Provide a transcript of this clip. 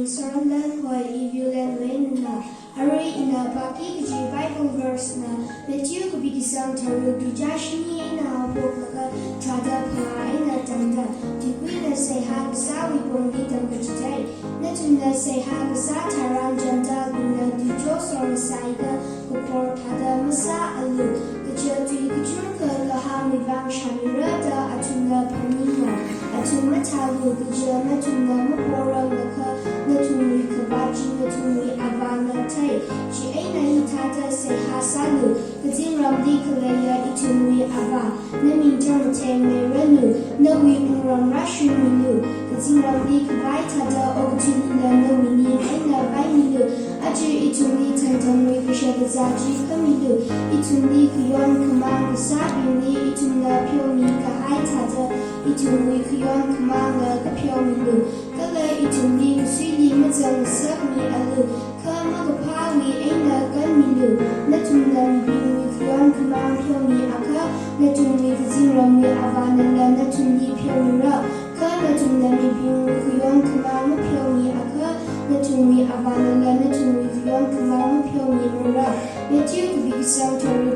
Sarlan Hoi Evulan Wenna Ari in a Baki Bible verse na Matthew Kubikisang Taru Bijashini na Boka Tada Pai na Tanda Tikwina say Hagasa we won't need them today Natuna say Hagasa Taran Janda Guna Dijos or Saida Kupor Tada Masa Alu Kajatu Kajurka Lahami Vang Shamirada Atuna Panima Atuna Talu Kajama Tuna Mapora Laka Natuni Kabaji Natuni Avana Tai She ain't Tata say Hasalu Kazin Ramdi Kalaya Itumi Ava Nami Jamate Merenu Nawi Uram Rashu Minu Kazin Ramdi Kabai Tada Otunila Namini Aina Baimilu Aji Itumi Tantamri Kashagazaji Kamilu Itumi Kuyon Kamang Sabini Itumla Pyomi Kahai Tata Itumi Kuyon Kamang Kapyomilu Kala Itumi Kusili Mazang Sakmi Alu Kama Kapawi Aina Kamilu Natuna Bimi Kuyon Kamang Pyomi Aka Natumi Kaziram Avanala Natumi Pyomira Kana Tunami Bimi Kuyon Kamang Pyomi Aka Natumi Avanala Natumi Kuyon Kamang Pyomi Mura Matthew Kubikisang Taru